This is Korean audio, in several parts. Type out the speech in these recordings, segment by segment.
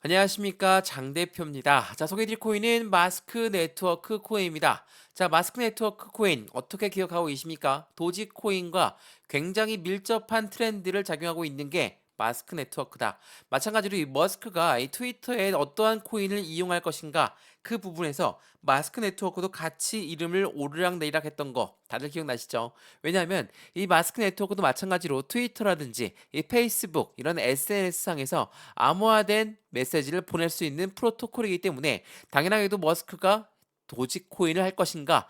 안녕하십니까 장 대표입니다. 자, 소개해드릴 코인은 마스크 네트워크 코인입니다. 자, 마스크 네트워크 코인 어떻게 기억하고 계십니까? 도지코인과 굉장히 밀접한 트렌드를 작용하고 있는 게 마스크 네트워크다. 마찬가지로 이 머스크가 이 트위터에 어떠한 코인을 이용할 것인가, 그 부분에서 마스크 네트워크도 같이 이름을 오르락내리락 했던 거 다들 기억나시죠? 왜냐하면 이 마스크 네트워크도 마찬가지로 트위터라든지 이 페이스북 이런 SNS상에서 암호화된 메시지를 보낼 수 있는 프로토콜이기 때문에 당연하게도 머스크가 도지코인을 할 것인가,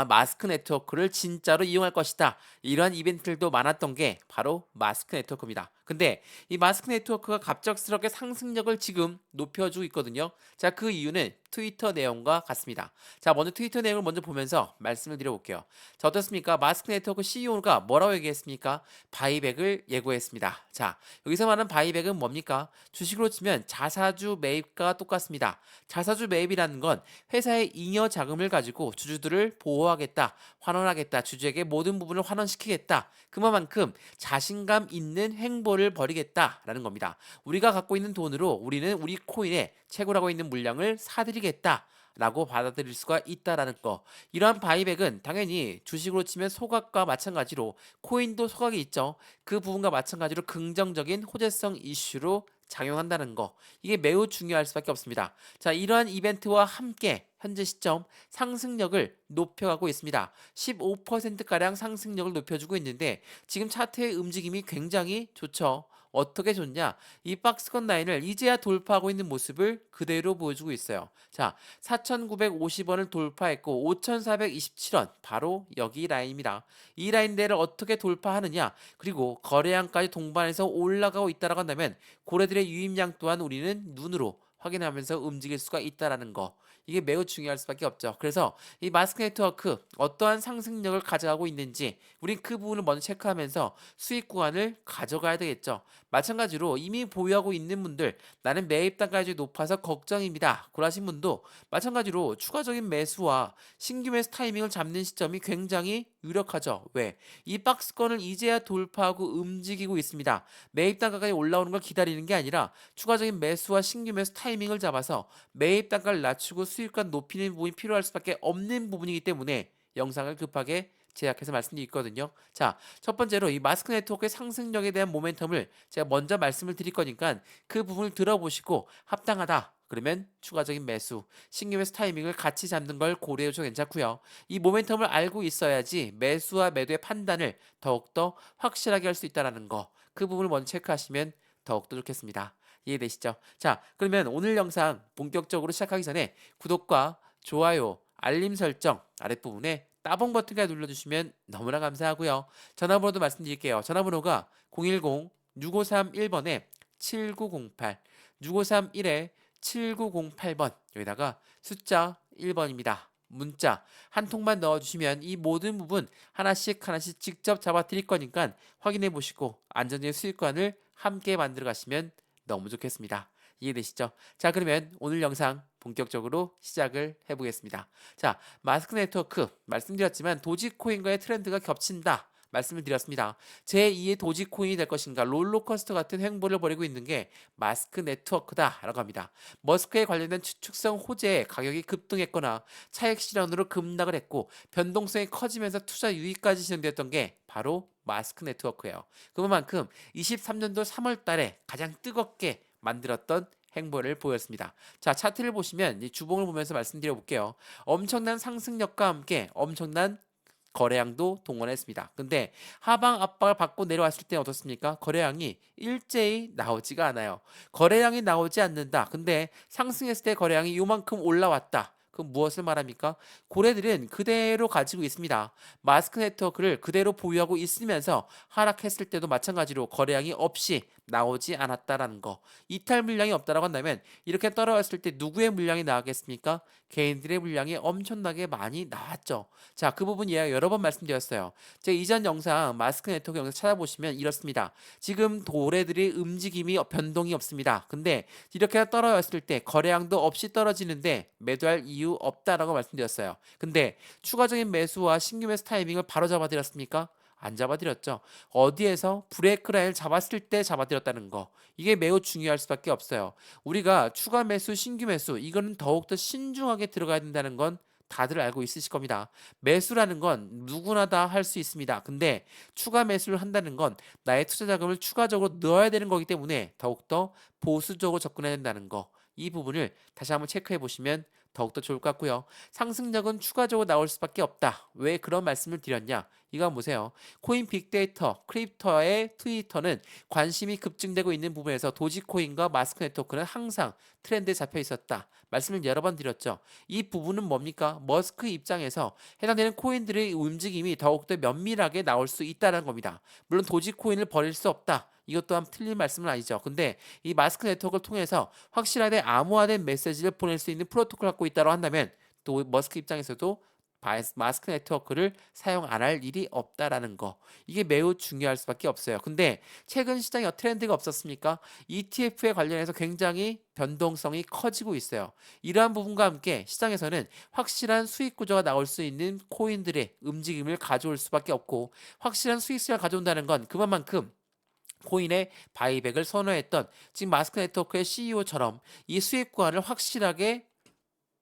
마스크 네트워크를 진짜로 이용할 것이다, 이러한 이벤트들도 많았던 게 바로 마스크 네트워크입니다. 근데 이 마스크 네트워크가 갑작스럽게 상승력을 지금 높여주고 있거든요. 자, 그 이유는 트위터 내용과 같습니다. 자, 먼저 트위터 내용을 먼저 보면서 말씀을 드려볼게요. 자, 어떻습니까? 마스크 네트워크 CEO가 뭐라고 얘기했습니까? 바이백을 예고했습니다. 자, 여기서 말하는 바이백은 뭡니까? 주식으로 치면 자사주 매입과 똑같습니다. 자사주 매입이라는 건 회사의 잉여 자금을 가지고 주주들을 보호하겠다, 환원하겠다, 주주에게 모든 부분을 환원시키겠다, 그만큼 자신감 있는 행보를 벌이겠다라는 겁니다. 우리가 갖고 있는 돈으로 우리는 우리 코인에 채굴하고 있는 물량을 사들이겠다 라고 받아들일 수가 있다라는 거. 이러한 바이백은 당연히 주식으로 치면 소각과 마찬가지로 코인도 소각이 있죠. 그 부분과 마찬가지로 긍정적인 호재성 이슈로 작용한다는 거. 이게 매우 중요할 수밖에 없습니다. 자, 이러한 이벤트와 함께 현재 시점 상승력을 높여가고 있습니다. 15%가량 상승력을 높여주고 있는데 지금 차트의 움직임이 굉장히 좋죠. 어떻게 좋냐? 이 박스권 라인을 이제야 돌파하고 있는 모습을 그대로 보여주고 있어요. 자, 4,950원을 돌파했고 5,427원, 바로 여기 라인입니다. 이 라인대를 어떻게 돌파하느냐, 그리고 거래량까지 동반해서 올라가고 있다라고 한다면 고래들의 유입량 또한 우리는 눈으로 확인하면서 움직일 수가 있다라는 거. 이게 매우 중요할 수밖에 없죠. 그래서 이 마스크 네트워크 어떠한 상승력을 가져가고 있는지 우린 그 부분을 먼저 체크하면서 수익 구간을 가져가야 되겠죠. 마찬가지로 이미 보유하고 있는 분들, 나는 매입단까지 높아서 걱정입니다, 그러신 분도 마찬가지로 추가적인 매수와 신규 매수 타이밍을 잡는 시점이 굉장히 유력하죠. 왜? 이 박스권을 이제야 돌파하고 움직이고 있습니다. 매입 단가까지 올라오는 걸 기다리는 게 아니라 추가적인 매수와 신규 매수 타이밍을 잡아서 매입 단가를 낮추고 수익감 높이는 부분이 필요할 수밖에 없는 부분이기 때문에 영상을 급하게 제약해서 말씀드리거든요. 자, 첫 번째로 이 마스크 네트워크의 상승력에 대한 모멘텀을 제가 먼저 말씀을 드릴 거니까 그 부분을 들어보시고 합당하다 그러면 추가적인 매수, 신규 매수 타이밍을 같이 잡는 걸 고려해 주셔도 괜찮고요. 이 모멘텀을 알고 있어야지 매수와 매도의 판단을 더욱더 확실하게 할 수 있다는 거. 그 부분을 먼저 체크하시면 더욱더 좋겠습니다. 이해되시죠? 자, 그러면 오늘 영상 본격적으로 시작하기 전에 구독과 좋아요, 알림 설정 아랫부분에 따봉 버튼까지 눌러주시면 너무나 감사하고요. 전화번호도 말씀드릴게요. 전화번호가 010-6531번에 7908, 6531에 7908번, 여기다가 숫자 1번입니다. 문자 한 통만 넣어주시면 이 모든 부분 하나씩 하나씩 직접 잡아 드릴 거니까 확인해 보시고 안전적인 수익관을 함께 만들어 가시면 너무 좋겠습니다. 이해되시죠? 자, 그러면 오늘 영상 본격적으로 시작을 해보겠습니다. 자, 마스크 네트워크 말씀드렸지만 도지코인과의 트렌드가 겹친다 말씀을 드렸습니다. 제2의 도지코인이 될 것인가, 롤러코스터 같은 행보를 벌이고 있는 게 마스크 네트워크다라고 합니다. 머스크에 관련된 추측성 호재에 가격이 급등했거나 차익 실현으로 급락을 했고 변동성이 커지면서 투자 유입까지 진행되었던 게 바로 마스크 네트워크예요. 그만큼 23년도 3월 달에 가장 뜨겁게 만들었던 행보를 보였습니다. 자, 차트를 보시면 이 주봉을 보면서 말씀드려 볼게요. 엄청난 상승력과 함께 엄청난 거래량도 동원했습니다. 근데 하방 압박을 받고 내려왔을 때 어떻습니까? 거래량이 일제히 나오지가 않아요. 거래량이 나오지 않는다. 근데 상승했을 때 거래량이 요만큼 올라왔다. 그럼 무엇을 말합니까? 고래들은 그대로 가지고 있습니다. 마스크 네트워크를 그대로 보유하고 있으면서 하락했을 때도 마찬가지로 거래량이 없이 나오지 않았다라는 거. 이탈 물량이 없다라고 한다면 이렇게 떨어졌을 때 누구의 물량이 나왔겠습니까? 개인들의 물량이 엄청나게 많이 나왔죠. 자, 그 부분 이야기 여러 번 말씀드렸어요. 제 이전 영상 마스크 네트워크 영상 찾아보시면 이렇습니다. 지금 도래들의 움직임이 변동이 없습니다. 근데 이렇게 떨어졌을 때 거래량도 없이 떨어지는데 매도할 이유 없다라고 말씀드렸어요. 근데 추가적인 매수와 신규 매수 타이밍을 바로 잡아드렸습니까? 안 잡아드렸죠. 어디에서 브레이크 라인을 잡았을 때 잡아드렸다는 거. 이게 매우 중요할 수밖에 없어요. 우리가 추가 매수, 신규 매수, 이거는 더욱더 신중하게 들어가야 된다는 건 다들 알고 있으실 겁니다. 매수라는 건 누구나 다 할 수 있습니다. 근데 추가 매수를 한다는 건 나의 투자 자금을 추가적으로 넣어야 되는 거기 때문에 더욱더 보수적으로 접근해야 된다는 거. 이 부분을 다시 한번 체크해 보시면 더욱더 좋을 것 같고요. 상승력은 추가적으로 나올 수밖에 없다. 왜 그런 말씀을 드렸냐? 이거 한번 보세요. 코인 빅데이터, 크립토의 트위터는 관심이 급증되고 있는 부분에서 도지코인과 마스크 네트워크는 항상 트렌드에 잡혀 있었다. 말씀을 여러 번 드렸죠. 이 부분은 뭡니까? 머스크 입장에서 해당되는 코인들의 움직임이 더욱더 면밀하게 나올 수 있다는 겁니다. 물론 도지코인을 버릴 수 없다. 이것 또한 틀린 말씀은 아니죠. 근데 이 마스크 네트워크를 통해서 확실하게 암호화된 메시지를 보낼 수 있는 프로토콜을 갖고 있다고 한다면 또 머스크 입장에서도 마스크 네트워크를 사용 안 할 일이 없다라는 거. 이게 매우 중요할 수밖에 없어요. 근데 최근 시장에 트렌드가 없었습니까? ETF에 관련해서 굉장히 변동성이 커지고 있어요. 이러한 부분과 함께 시장에서는 확실한 수익 구조가 나올 수 있는 코인들의 움직임을 가져올 수밖에 없고 확실한 수익성을 가져온다는 건 그만큼 코인의 바이백을 선호했던 지금 마스크 네트워크의 CEO처럼 이 수익 구간을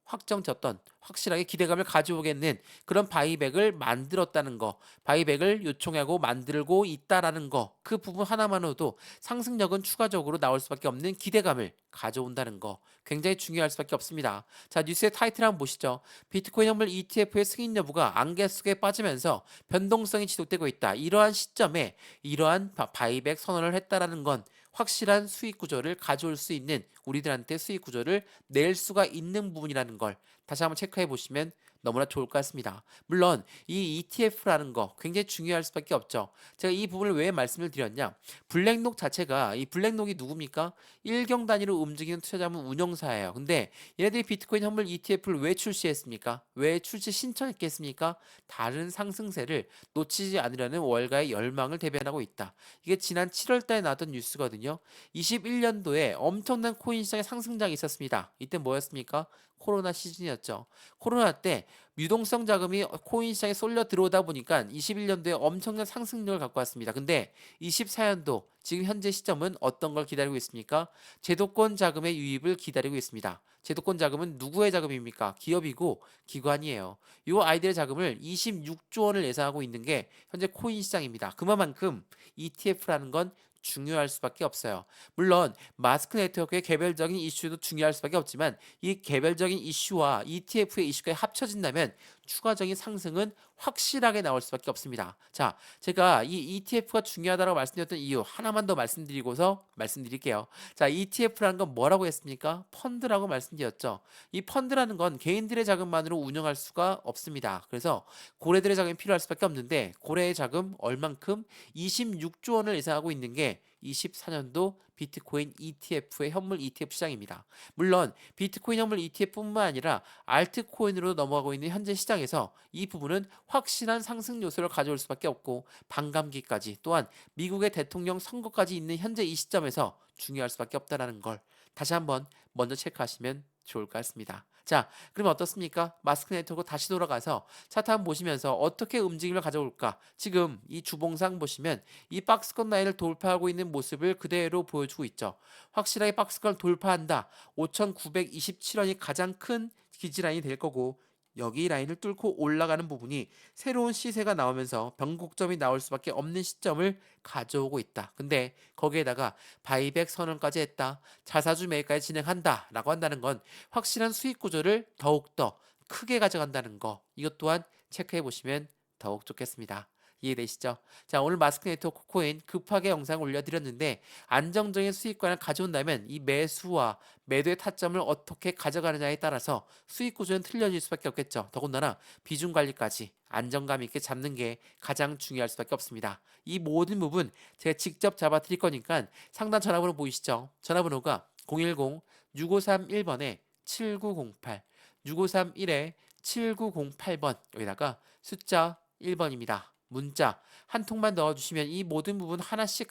확정졌던 확실하게 기대감을 가져오겠는 그런 바이백을 만들었다는 거, 바이백을 요청하고 만들고 있다라는 거, 그 부분 하나만으로도 상승력은 추가적으로 나올 수밖에 없는 기대감을 가져온다는 거, 굉장히 중요할 수밖에 없습니다. 자, 뉴스의 타이틀 한번 보시죠. 비트코인 현물 ETF의 승인 여부가 안개 속에 빠지면서 변동성이 지속되고 있다. 이러한 시점에 이러한 바이백 선언을 했다라는 건 확실한 수익 구조를 가져올 수 있는 우리들한테 수익 구조를 낼 수가 있는 부분이라는 걸 다시 한번 체크해 보시면 너무나 좋을 것 같습니다. 물론 이 ETF라는 거 굉장히 중요할 수밖에 없죠. 제가 이 부분을 왜 말씀을 드렸냐? 블랙록 자체가 이 블랙록이 누굽니까? 일경 단위로 움직이는 투자자문 운영사예요. 근데 얘네들이 비트코인 현물 ETF를 왜 출시했습니까? 왜 출시 신청했겠습니까? 다른 상승세를 놓치지 않으려는 월가의 열망을 대변하고 있다. 이게 지난 7월 달에 나왔던 뉴스거든요. 21년도에 엄청난 코인 시장의 상승장이 있었습니다. 이때 뭐였습니까? 코로나 시즌이었죠. 코로나 때 유동성 자금이 코인 시장에 쏠려 들어오다 보니까 21년도에 엄청난 상승률을 갖고 왔습니다. 근데 24년도 지금 현재 시점은 어떤 걸 기다리고 있습니까? 제도권 자금의 유입을 기다리고 있습니다. 제도권 자금은 누구의 자금입니까? 기업이고 기관이에요. 이 아이들의 자금을 26조 원을 예상하고 있는 게 현재 코인 시장입니다. 그만큼 ETF라는 건 중요할 수밖에 없어요. 물론 마스크 네트워크의 개별적인 이슈도 중요할 수밖에 없지만 이 개별적인 이슈와 ETF의 이슈가 합쳐진다면 추가적인 상승은 확실하게 나올 수밖에 없습니다. 자, 제가 이 ETF가 중요하다고 말씀드렸던 이유 하나만 더 말씀드리고서 말씀드릴게요. 자, ETF라는 건 뭐라고 했습니까? 펀드라고 말씀드렸죠. 이 펀드라는 건 개인들의 자금만으로 운영할 수가 없습니다. 그래서 고래들의 자금이 필요할 수밖에 없는데 고래의 자금 얼만큼 26조 원을 예상하고 있는 게 24년도 비트코인 ETF의 현물 ETF 시장입니다. 물론 비트코인 현물 ETF뿐만 아니라 알트코인으로 넘어가고 있는 현재 시장에서 이 부분은 확실한 상승 요소를 가져올 수밖에 없고 반감기까지 또한 미국의 대통령 선거까지 있는 현재 이 시점에서 중요할 수밖에 없다는 걸 다시 한번 먼저 체크하시면 좋을 것 같습니다. 자, 그럼 어떻습니까? 마스크 네트워크 다시 돌아가서 차트 한번 보시면서 어떻게 움직임을 가져올까? 지금 이 주봉상 보시면 이 박스권 라인을 돌파하고 있는 모습을 그대로 보여주고 있죠. 확실하게 박스권을 돌파한다. 5,927원이 가장 큰 지지라인이 될 거고 여기 라인을 뚫고 올라가는 부분이 새로운 시세가 나오면서 변곡점이 나올 수밖에 없는 시점을 가져오고 있다. 근데 거기에다가 바이백 선언까지 했다. 자사주 매입까지 진행한다. 라고 한다는 건 확실한 수익 구조를 더욱더 크게 가져간다는 거. 이것 또한 체크해 보시면 더욱 좋겠습니다. 이해되시죠? 자, 오늘 마스크 네트워크 코인 급하게 영상 올려드렸는데 안정적인 수익관을 가져온다면 이 매수와 매도의 타점을 어떻게 가져가느냐에 따라서 수익 구조는 틀려질 수밖에 없겠죠. 더군다나 비중 관리까지 안정감 있게 잡는 게 가장 중요할 수밖에 없습니다. 이 모든 부분 제가 직접 잡아 드릴 거니까 상단 전화번호 보이시죠? 전화번호가 010-6531번에 7908 6531에 7908번 여기다가 숫자 1번입니다. 문자 한 통만 넣어주시면 이 모든 부분 하나씩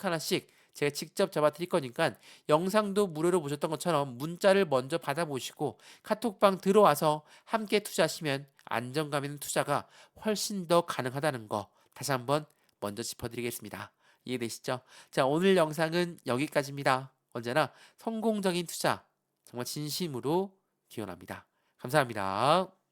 제가 직접 잡아 드릴 거니까 영상도 무료로 보셨던 것처럼 문자를 먼저 받아보시고 카톡방 들어와서 함께 투자하시면 안정감 있는 투자가 훨씬 더 가능하다는 거 다시 한번 먼저 짚어드리겠습니다. 이해되시죠? 자, 오늘 영상은 여기까지입니다. 언제나 성공적인 투자 정말 진심으로 기원합니다. 감사합니다.